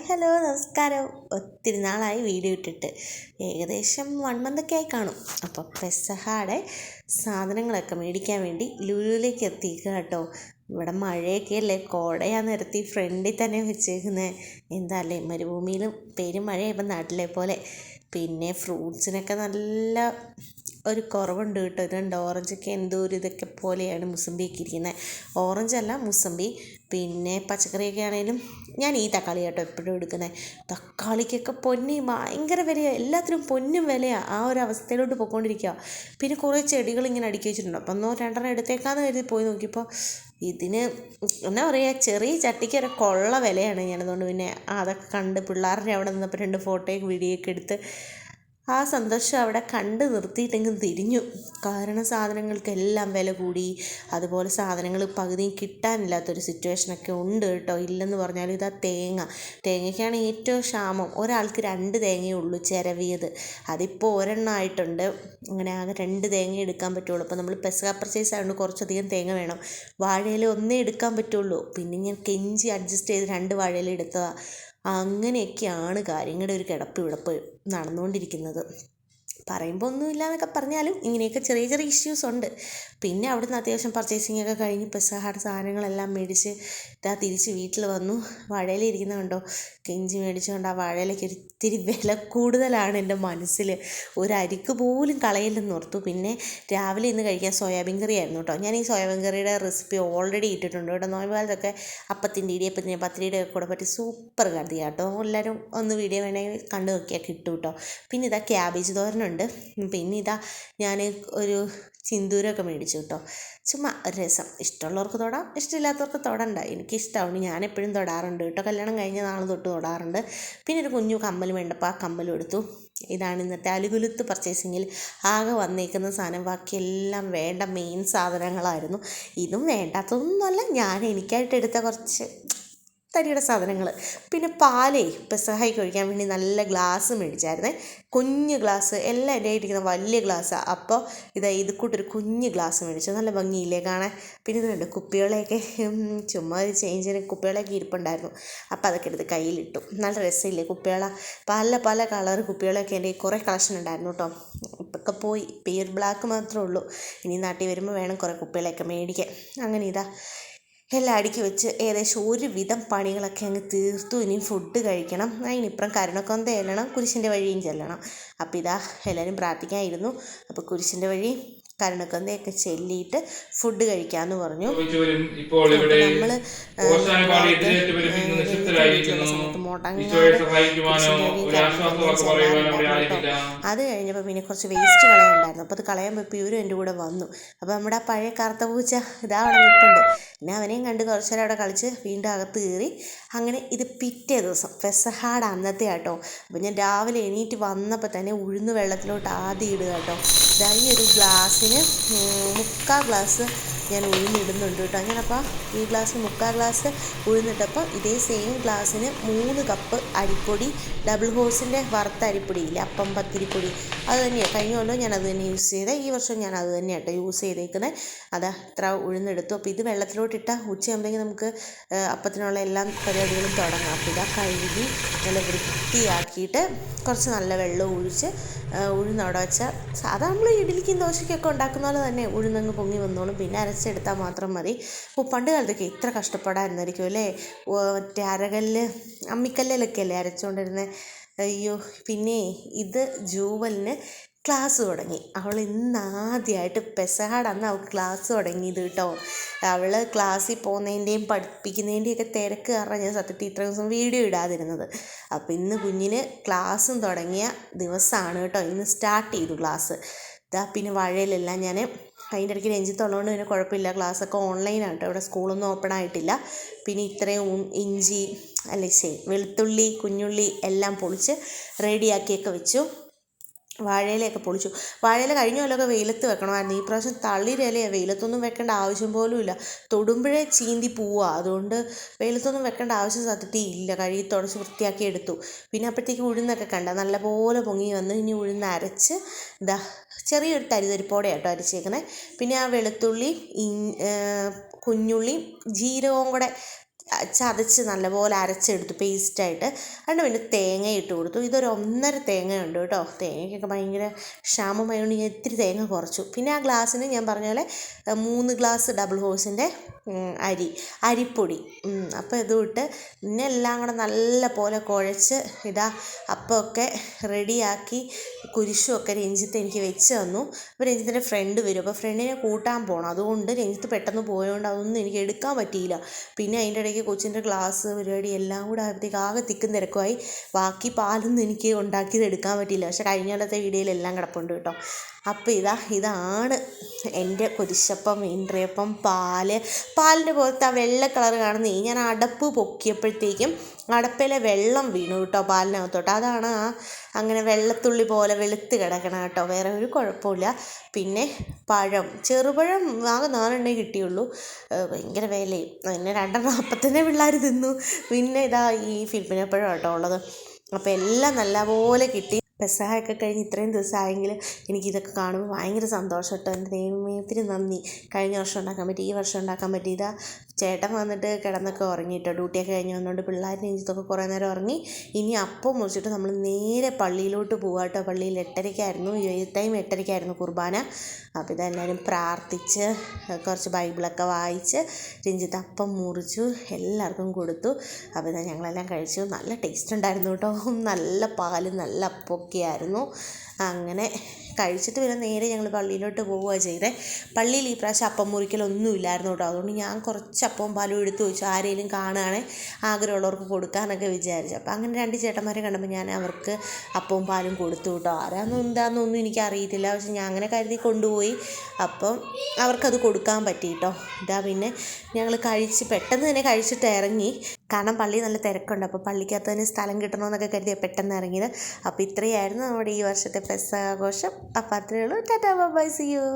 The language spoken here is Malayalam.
ഹലോ നമസ്കാരം. ഒത്തിരി നാളായി വീഡിയോ ഇട്ടിട്ട്, ഏകദേശം 1 മന്തൊക്കെ ആയി കാണും. അപ്പോൾ പെസഹയുടെ സാധനങ്ങളൊക്കെ മേടിക്കാൻ വേണ്ടി ലുലുവിലേക്ക് എത്തിക്കുക കേട്ടോ. ഇവിടെ മഴയൊക്കെ അല്ലേ, കോടയാ നിരത്തി ഫ്രണ്ടിൽ തന്നെ വെച്ചേക്കുന്നത്. എന്താ അല്ലേ, മരുഭൂമിയിലും പെരും മഴയായപ്പോൾ നാട്ടിലെ പോലെ. പിന്നെ ഫ്രൂട്ട്സിനൊക്കെ നല്ല ഒരു കുറവുണ്ട് കേട്ടോ. ഇതുണ്ട്, ഓറഞ്ചൊക്കെ എന്തോ ഒരു ഇതൊക്കെ പോലെയാണ് മുസമ്പിയൊക്കെ ഇരിക്കുന്നത്. ഓറഞ്ചല്ല മുസമ്പി. പിന്നെ പച്ചക്കറിയൊക്കെ ആണെങ്കിലും ഞാൻ ഈ തക്കാളി കേട്ടോ എപ്പോഴും എടുക്കുന്നത്. തക്കാളിക്കൊക്കെ പൊന്നി ഭയങ്കര വിലയാണ്, എല്ലാത്തിനും പൊന്നും വിലയാണ്. ആ ഒരു അവസ്ഥയിലോട്ട് പോയിക്കൊണ്ടിരിക്കുക. പിന്നെ കുറേ ചെടികൾ ഇങ്ങനെ അടുക്കി വെച്ചിട്ടുണ്ട്. അപ്പം ഒന്നോ രണ്ടെണ്ണം എടുത്തേക്കാന്ന് കരുതി പോയി നോക്കിയപ്പോൾ ഇതിന് എന്നാ പറയുക, ചെറിയ ചട്ടിക്ക് ഒരു കൊള്ള വിലയാണ്. ഞാനതുകൊണ്ട് പിന്നെ അതൊക്കെ കണ്ട് പിള്ളേരുടെ അവിടെ നിന്നപ്പോൾ 2 ഫോട്ടോയും വീഡിയോ ഒക്കെ എടുത്ത് ആ സന്തോഷം അവിടെ കണ്ട് നിർത്തിയിട്ടെങ്കിലും തിരിഞ്ഞു. കാരണം സാധനങ്ങൾക്കെല്ലാം വില കൂടി. അതുപോലെ സാധനങ്ങൾ പകുതിയും കിട്ടാനില്ലാത്തൊരു സിറ്റുവേഷനൊക്കെ ഉണ്ട് കേട്ടോ. ഇല്ലെന്ന് പറഞ്ഞാലും ഇതാ തേങ്ങയ്ക്കാണ് ഏറ്റവും ക്ഷാമം. ഒരാൾക്ക് 2 തേങ്ങയേ ഉള്ളൂ ചിരവിയത്. അതിപ്പോൾ ഒരെണ്ണമായിട്ടുണ്ട്. അങ്ങനെ ആകെ 2 തേങ്ങ എടുക്കാൻ പറ്റുള്ളൂ. അപ്പോൾ നമ്മൾ പെസഹ പർച്ചേസ് ആയതുകൊണ്ട് കുറച്ചധികം തേങ്ങ വേണം. വാഴയില ഒന്നേ എടുക്കാൻ പറ്റുള്ളൂ. പിന്നെ ഞാൻ കെഞ്ചി അഡ്ജസ്റ്റ് ചെയ്ത് 2 വാഴയില എടുത്തതാണ്. അങ്ങനെയൊക്കെയാണ് കാര്യങ്ങളുടെ ഒരു കിടപ്പ് നടന്നുകൊണ്ടിരിക്കുന്നത്. പറയുമ്പോൾ ഒന്നുമില്ല എന്നൊക്കെ പറഞ്ഞാലും ഇങ്ങനെയൊക്കെ ചെറിയ ചെറിയ ഇഷ്യൂസ് ഉണ്ട്. പിന്നെ അവിടുന്ന് അത്യാവശ്യം പർച്ചേസിങ് ഒക്കെ കഴിഞ്ഞ് പെസഹയുടെ സാധനങ്ങളെല്ലാം മേടിച്ച് തിരിച്ച് വീട്ടിൽ വന്നു. വാഴയില ഇരിക്കുന്നത് കണ്ടോ, കെഞ്ചി മേടിച്ചുകൊണ്ട് ആ വാഴയിലയ്ക്ക് ഒത്തിരി വില കൂടുതലാണ് എൻ്റെ മനസ്സിൽ. ഒരരിക്ക് പോലും കളയില്ലെന്ന് ഓർത്തു. പിന്നെ രാവിലെ ഇന്ന് കഴിക്കാൻ സോയാബീൻ കറി ആയിരുന്നു കേട്ടോ. ഞാൻ ഈ സോയാബീൻ കറിയുടെ റെസിപ്പി ഓൾറെഡി ഇട്ടിട്ടുണ്ട് കേട്ടോ. നോയമ്പാലത്തൊക്കെ അപ്പത്തിൻ്റെ ഇടിയപ്പത്തിൻ്റെ പത്തിരിയുടെ കൂടെ പറ്റി സൂപ്പർ കറി കേട്ടോ. എല്ലാവരും ഒന്ന് വീഡിയോ വേണമെങ്കിൽ കണ്ടു നോക്കിയാൽ കിട്ടും കേട്ടോ. പിന്നെ ഇതാ ക്യാബേജ് തോരനുണ്ട്. പിന്നെ ഇതാ ഞാൻ ഒരു സിന്ദൂരമൊക്കെ മേടിച്ചു കേട്ടോ. ചുമ്മാ ഒരു രസം. ഇഷ്ടമുള്ളവർക്ക് തൊടാം, ഇഷ്ടമില്ലാത്തവർക്ക് തൊടണ്ട. എനിക്കിഷ്ടമാണ്, ഞാനെപ്പോഴും തൊടാറുണ്ട് കേട്ടോ. കല്യാണം കഴിഞ്ഞ നാൾ തൊട്ട് തൊടാറുണ്ട്. പിന്നെ ഒരു കുഞ്ഞു കമ്മൽ വേണ്ടപ്പോൾ ആ കമ്മലും എടുത്തു. ഇതാണ് ഇന്നത്തെ അലുകുലുത്ത് പർച്ചേസിങ്ങിൽ ആകെ വന്നേക്കുന്ന സാധനം. ബാക്കിയെല്ലാം വേണ്ട മെയിൻ സാധനങ്ങളായിരുന്നു. ഇതും വേണ്ടാത്തതൊന്നുമല്ല, ഞാൻ എനിക്കായിട്ട് എടുത്ത കുറച്ച് തരിയുടെ സാധനങ്ങൾ. പിന്നെ പാലേ പെസഹായ്ക്ക് ഒഴിക്കാൻ വേണ്ടി നല്ല ഗ്ലാസ് മേടിച്ചായിരുന്നേ. കുഞ്ഞ് ഗ്ലാസ്, എല്ലാം എൻ്റെ ഇരിക്കുന്ന വലിയ ഗ്ലാസ്സാണ്. അപ്പോൾ ഇത് കൂട്ടൊരു കുഞ്ഞ് ഗ്ലാസ് മേടിച്ചു. നല്ല ഭംഗിയില്ലേ കാണാൻ. പിന്നെ ഇതുണ്ട് കുപ്പികളെയൊക്കെ, ചുമ്മാ ഒരു ചേഞ്ചിന് കുപ്പികളൊക്കെ ഇരിപ്പുണ്ടായിരുന്നു. അപ്പോൾ അതൊക്കെ എടുത്ത് കയ്യിലിട്ടു. നല്ല രസമില്ലേ കുപ്പികള, പല കളർ കുപ്പികളൊക്കെ എൻ്റെ കുറേ കളക്ഷൻ ഉണ്ടായിരുന്നു കേട്ടോ. ഇപ്പൊക്കെ പോയി, പ്യൂർ ബ്ലാക്ക് മാത്രമേ ഉള്ളൂ. ഇനി നാട്ടിൽ വരുമ്പോൾ വേണം കുറേ കുപ്പികളൊക്കെ മേടിക്കാൻ. അങ്ങനെ എല്ലാം അടുക്കി വെച്ച് ഏകദേശം ഒരുവിധം പണികളൊക്കെ അങ്ങ് തീർത്തു. ഇനി ഫുഡ് കഴിക്കണം. അതിനിപ്പുറം കരുണക്കൊന്ത ചെല്ലണം, കുരിശിൻ്റെ വഴിയും ചെല്ലണം. അപ്പോൾ എല്ലാവരും പ്രാർത്ഥിക്കാനിരുന്നു. അപ്പോൾ കുരിശിൻ്റെ വഴി കരുണക്കൊന്തയൊക്കെ ചെല്ലിയിട്ട് ഫുഡ് കഴിക്കാമെന്ന് പറഞ്ഞു. അപ്പോൾ നമ്മൾ സമയത്ത് മുടങ്ങാതെ കുരിശിൻ്റെ വഴി കരുണക്കൊന്തയും ചെല്ലാറുണ്ടായിരുന്നു കേട്ടോ. അത് കഴിഞ്ഞപ്പോൾ പിന്നെ കുറച്ച് വേസ്റ്റ് കളയാനുണ്ടായിരുന്നു. അപ്പോൾ അത് കളയാൻ പോയപ്പോൾ ഇവരും എൻ്റെ കൂടെ വന്നു. അപ്പോൾ നമ്മുടെ ആ പഴയ കറുത്ത പൂച്ച ഇതാ അവിടെ നിൽപ്പുണ്ട്. പിന്നെ അവനെയും കണ്ട് കുറച്ച് നേരം അവിടെ കളിച്ച് വീണ്ടും അകത്ത് കയറി. അങ്ങനെ ഇത് പിറ്റേ ദിവസം പെസഹായുടെ അന്നത്തെ കേട്ടോ. അപ്പോൾ ഞാൻ രാവിലെ എണീറ്റ് വന്നപ്പോൾ തന്നെ ഉഴുന്ന് വെള്ളത്തിലോട്ട് ആദ്യം ഇടുക കേട്ടോ. ഈ ഒരു ഗ്ലാസ്സിന് 3/4 ഗ്ലാസ് ഞാൻ ഉഴുന്നിടുന്നുണ്ട് കേട്ടോ. ഞാനപ്പോൾ ഈ ഗ്ലാസ്സിന് 3/4 ഗ്ലാസ് ഉഴുന്നിട്ടപ്പോൾ ഇതേ സെയിം ഗ്ലാസ്സിന് 3 കപ്പ് അരിപ്പൊടി, ഡബിൾ ഹോഴ്സിൻ്റെ വറുത്ത അരിപ്പൊടിയില്ല, അപ്പം പത്തിരിപ്പൊടി, അത് തന്നെയാണ്. കഴിഞ്ഞ കൊല്ലം ഞാൻ അത് തന്നെ യൂസ് ചെയ്തത്. ഈ വർഷം ഞാൻ അത് തന്നെയാണ് കേട്ടോ യൂസ് ചെയ്തേക്കുന്നത്. ഇത്ര ഉഴുന്നെടുത്തു. അപ്പോൾ ഇത് വെള്ളത്തിലോട്ടിട്ട ഉച്ചയാകുമ്പോഴേക്കും നമുക്ക് അപ്പത്തിനുള്ള എല്ലാ പരിപാടികളും തുടങ്ങാം. അപ്പോൾ കഴുകി നല്ല വൃത്തിയാക്കിയിട്ട് കുറച്ച് നല്ല വെള്ളം ഒഴിച്ച് ഉഴുന്നവിടെ വെച്ചാൽ സാധാ നമ്മൾ ഇഡ്ഡലിക്കും ദോശയ്ക്കൊക്കെ ഉണ്ടാക്കുന്ന പോലെ തന്നെ ഉഴുന്നങ്ങ് പൊങ്ങി വന്നോളും. പിന്നെ അരച്ചെടുത്താൽ മാത്രം മതി. പണ്ട് കാലത്തൊക്കെ ഇത്ര കഷ്ടപ്പാടായിരുന്നായിരിക്കും അല്ലേ. മറ്റേ അമ്മിക്കല്ലിലൊക്കെ അല്ലേ അരച്ചുകൊണ്ടിരുന്നത്. അയ്യോ. പിന്നെ ഇത് ജൂവലിന് ക്ലാസ് തുടങ്ങി. അവൾ ഇന്നാദ്യമായിട്ട് പെസഹായുടെ അന്ന് അവൾക്ക് ക്ലാസ് തുടങ്ങിയത് കേട്ടോ. അവൾ ക്ലാസ്സിൽ പോകുന്നതിൻ്റെയും പഠിപ്പിക്കുന്നതിൻ്റെയൊക്കെ തിരക്ക് കാരണം ഞാൻ സത്യത്തിൽ ഇത്ര ദിവസം വീഡിയോ ഇടാതിരുന്നത്. അപ്പോൾ ഇന്ന് കുഞ്ഞിന് ക്ലാസ്സും തുടങ്ങിയ ദിവസമാണ് കേട്ടോ. ഇന്ന് സ്റ്റാർട്ട് ചെയ്തു ക്ലാസ്. പിന്നെ വാഴയിലെല്ലാം ഞാൻ അതിൻ്റെ ഇടയ്ക്ക് രഞ്ജിത്തുള്ളതുകൊണ്ട് പിന്നെ കുഴപ്പമില്ല. ക്ലാസ്സൊക്കെ ഓൺലൈനാണ് കേട്ടോ. ഇവിടെ സ്കൂളൊന്നും ഓപ്പൺ ആയിട്ടില്ല. പിന്നെ ഇത്രയും ഇഞ്ചി വെളുത്തുള്ളി, കുഞ്ഞുള്ളി എല്ലാം പൊളിച്ച് റെഡിയാക്കിയൊക്കെ വെച്ചു. വാഴയിലയൊക്കെ പൊളിച്ചു. വാഴയില കഴിഞ്ഞ കൊല്ലമൊക്കെ വെയിലത്ത് വെക്കണമായിരുന്നു. ഈ പ്രാവശ്യം തളിരിലയാണ്, വെയിലത്തൊന്നും വെക്കേണ്ട ആവശ്യം പോലും ഇല്ല. തൊടുമ്പോഴേ ചീന്തി പോവുക. അതുകൊണ്ട് വെയിലത്തൊന്നും വെക്കേണ്ട ആവശ്യം സത്യത്തിൽ ഇല്ല. കഴുകി തുടച്ച് വൃത്തിയാക്കി എടുത്തു. പിന്നെ അപ്പോഴത്തേക്ക് ഉഴുന്നൊക്കെ നല്ലപോലെ പൊങ്ങി വന്നു. ഇനി ഉഴുന്ന് അരച്ച് ചെറിയൊരു തരിതരിപ്പോടെ കേട്ടോ അരച്ചേക്കുന്നത്. പിന്നെ ആ വെളുത്തുള്ളി, കുഞ്ഞുള്ളി, ജീരകവും കൂടെ ചതച്ച് നല്ലപോലെ അരച്ചെടുത്തു പേസ്റ്റായിട്ട്. അതിന് പിന്നെ തേങ്ങ ഇട്ട് കൊടുത്തു. ഇതൊരു 1.5 തേങ്ങ ഉണ്ട് കേട്ടോ. തേങ്ങയ്ക്കൊക്കെ ഭയങ്കര ക്ഷാമമായതുകൊണ്ട് ഞാൻ ഇത്തിരി തേങ്ങ കുറച്ചു. പിന്നെ ആ ഗ്ലാസ്സിന് ഞാൻ പറഞ്ഞ പോലെ 3 ഗ്ലാസ് ഡബിൾ ഹോഴ്സിൻ്റെ അരിപ്പൊടി. അപ്പോൾ ഇതും ഇട്ട് പിന്നെ എല്ലാം കൂടെ നല്ല പോലെ കുഴച്ച് അപ്പമൊക്കെ റെഡിയാക്കി കുരിശുമൊക്കെ രഞ്ജിത്ത് എനിക്ക് വെച്ച് തന്നു. അപ്പോൾ രഞ്ജിത്തിൻ്റെ ഫ്രണ്ട് വരും. അപ്പോൾ ഫ്രണ്ടിനെ കൂട്ടാൻ പോകണം. അതുകൊണ്ട് രഞ്ജിത്ത് പെട്ടെന്ന് പോയതുകൊണ്ട് അതൊന്നും എനിക്ക് എടുക്കാൻ പറ്റിയില്ല. പിന്നെ അതിൻ്റെ ഇടയ്ക്ക് കൊച്ചിൻ്റെ ക്ലാസ് പരിപാടി എല്ലാം കൂടെ ആയപ്പോഴത്തേക്ക് ആകെ തിക്കും തിരക്കുമായി. ബാക്കി പാലൊന്നും എനിക്ക് ഉണ്ടാക്കിയത് എടുക്കാൻ പറ്റിയില്ല. പക്ഷേ കഴിഞ്ഞ കാലത്തെ വീഡിയോയിൽ എല്ലാം കിടപ്പുണ്ട് കേട്ടോ. അപ്പോൾ ഇതാണ് എൻ്റെ കുരിശപ്പം, മീൻകറിയപ്പം, പാലിൻ്റെ പുറത്ത് ആ വെള്ള കളർ കാണുന്നേ. ഞാൻ അടപ്പ് പൊക്കിയപ്പോഴത്തേക്കും അടപ്പിലെ വെള്ളം വീണു കേട്ടോ പാലിനകത്തോട്ട്. അതാണ് അങ്ങനെ വെള്ളത്തുള്ളി പോലെ വെളുത്ത് കിടക്കണം കേട്ടോ. വേറെ ഒരു കുഴപ്പമില്ല. പിന്നെ ചെറുപഴം ആകെ 4 കിട്ടിയുള്ളൂ. ഭയങ്കര വിലയും. പിന്നെ 2 അപ്പം തന്നെ പിള്ളേർ തിന്നു. പിന്നെ ഈ ഫിലിപ്പിനപ്പഴം കേട്ടോ ഉള്ളത്. അപ്പോൾ എല്ലാം നല്ലപോലെ കിട്ടി. പെസഹയൊക്കെ കഴിഞ്ഞ് ഇത്രയും ദിവസമായെങ്കിൽ എനിക്കിതൊക്കെ കാണുമ്പോൾ ഭയങ്കര സന്തോഷം കേട്ടോ. എൻ്റെ ദൈവമേ ഒത്തിരി നന്ദി. കഴിഞ്ഞ വർഷം ഉണ്ടാക്കാൻ പറ്റി, ഈ വർഷം ഉണ്ടാക്കാൻ പറ്റി. ചേട്ടൻ വന്നിട്ട് കിടന്നൊക്കെ ഉറങ്ങി കേട്ടോ. ഡ്യൂട്ടിയൊക്കെ കഴിഞ്ഞ് വന്നുകൊണ്ട് പിള്ളേർ നെഞ്ചത്തൊക്കെ കുറേ നേരം ഉറങ്ങി. ഇനി അപ്പം മുറിച്ചിട്ട് നമ്മൾ നേരെ പള്ളിയിലോട്ട് പോകാം കേട്ടോ. പള്ളിയിൽ 8:30 ടൈം 8:30 കുർബാന. അപ്പോൾ ഇതെല്ലാവരും പ്രാർത്ഥിച്ച് കുറച്ച് ബൈബിളൊക്കെ വായിച്ച് രഞ്ജിത്ത് അപ്പം മുറിച്ചു എല്ലാവർക്കും കൊടുത്തു. അപ്പോൾ ഞങ്ങളെല്ലാം കഴിച്ചു. നല്ല ടേസ്റ്റ് ഉണ്ടായിരുന്നു കേട്ടോ. നല്ല പാലും നല്ല അപ്പമൊക്കെ ആയിരുന്നു. അങ്ങനെ കഴിച്ചിട്ട് പിന്നെ നേരെ ഞങ്ങൾ പള്ളിയിലോട്ട് പോവുകയാണ് ചെയ്തത്. പള്ളിയിൽ ഈ പ്രാവശ്യം അപ്പം മുറിക്കലൊന്നും ഇല്ലായിരുന്നു കേട്ടോ. അതുകൊണ്ട് ഞാൻ കുറച്ച് അപ്പവും പാലും എടുത്തു വെച്ചു. ആരെങ്കിലും കാണുകയാണെങ്കിൽ ആഗ്രഹമുള്ളവർക്ക് കൊടുക്കാമെന്നൊക്കെ വിചാരിച്ചു. അപ്പോൾ അങ്ങനെ 2 ചേട്ടന്മാരെ കണ്ടപ്പോൾ ഞാൻ അവർക്ക് അപ്പവും പാലും കൊടുത്തു കേട്ടോ. എന്താണെന്നൊന്നും എനിക്കറിയത്തില്ല. പക്ഷെ ഞാൻ അങ്ങനെ കരുതി കൊണ്ടുപോയി. അപ്പം അവർക്കത് കൊടുക്കാൻ പറ്റി കേട്ടോ. പിന്നെ ഞങ്ങൾ പെട്ടെന്ന് തന്നെ കഴിച്ചിട്ട് ഇറങ്ങി. കാരണം പള്ളി നല്ല തിരക്കുണ്ട്. അപ്പോൾ പള്ളിക്കകത്ത് തന്നെ സ്ഥലം കിട്ടണമെന്നൊക്കെ കരുതിയാണ് പെട്ടെന്ന് ഇറങ്ങിയത്. അപ്പോൾ ഇത്രയായിരുന്നു നമ്മുടെ ഈ വർഷത്തെ പെസഹ ആഘോഷം. അപ്പോൾ അത്രയേ ഉള്ളൂ. Tata bye bye, see U.